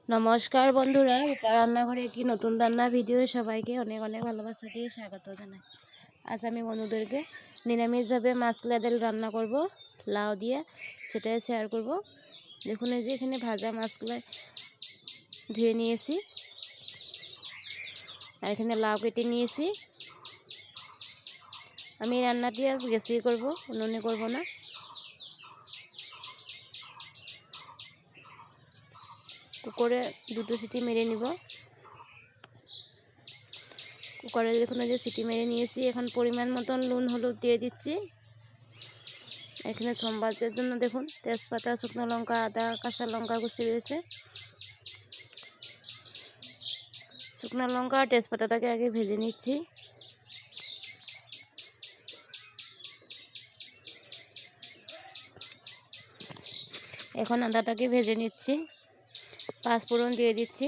নমস্কার বন্ধুরা, রূপা রান্নাঘরে একটি নতুন রান্না ভিডিও সবাইকে অনেক অনেক ভালোবাসা দিয়ে স্বাগত জানাই। আজ আমি বন্ধুদেরকে নিরামিষভাবে মাছ কালিয়া রান্না করব, লাউ দিয়ে, সেটাই শেয়ার করব। দেখুন, এই যে এখানে ভাজা মাছগুলো ধুয়ে নিয়েছি, আর এখানে লাউ কেটে নিয়েছি। আমি রান্নাটি আজ গ্যাসেই করব, উনুনে করব না। কুকারে দুটো সিটি মেরে নিব। কুকারে দেখুন যে সিটি মেরে নিয়েছি। এখন পরিমাণ মতন নুন হলুদ দিয়ে দিচ্ছি। এখানে সম্বারের জন্য দেখুন তেজপাতা, শুকনো লঙ্কা, আদা, কাঁচা লঙ্কা কুচি রয়েছে। শুকনো লঙ্কা আর তেজপাতাটাকে আগে ভেজে নিচ্ছি। এখন আদাটাকে ভেজে নিচ্ছি। পাঁচফোড়ন দিয়ে দিচ্ছি।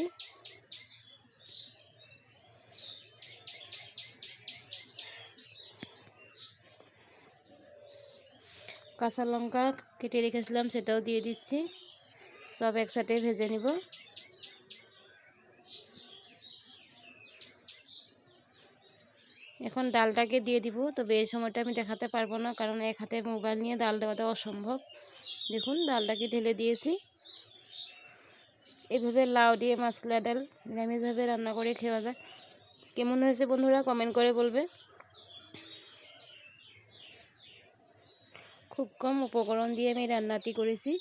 কাঁচা লঙ্কা কেটে রেখেছিলাম, সেটাও দিয়ে দিচ্ছি। সব একসাথে ভেজে নিব। এখন ডালটাকে দিয়ে দিব। তবে এই সময়টা আমি দেখাতে পারবো না, কারণ এক হাতে মোবাইল নিয়ে ডাল দেওয়াটা অসম্ভব। দেখুন, ডালটাকে ঢেলে দিয়েছি। এভাবে লাউ দিয়ে মাছ কালিয়া ডাল নিরামিষভাবে রান্না করে খাওয়া যায়। কেমন হয়েছে বন্ধুরা কমেন্ট করে বলবে। খুব কম উপকরণ দিয়ে আমি রান্নাটি করেছি।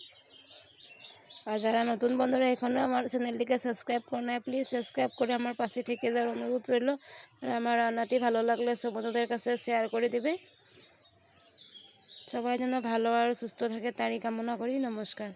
আর যারা নতুন বন্ধুরা এখনও আমার চ্যানেলটিকে সাবস্ক্রাইব করে না, প্লিজ সাবস্ক্রাইব করে আমার পাশে থেকে যাওয়ার অনুরোধ রইল। আর আমার রান্নাটি ভালো লাগলে সব বন্ধুদের কাছে শেয়ার করে দেবে। সবাই যেন ভালো আর সুস্থ থাকে তারই কামনা করি। নমস্কার।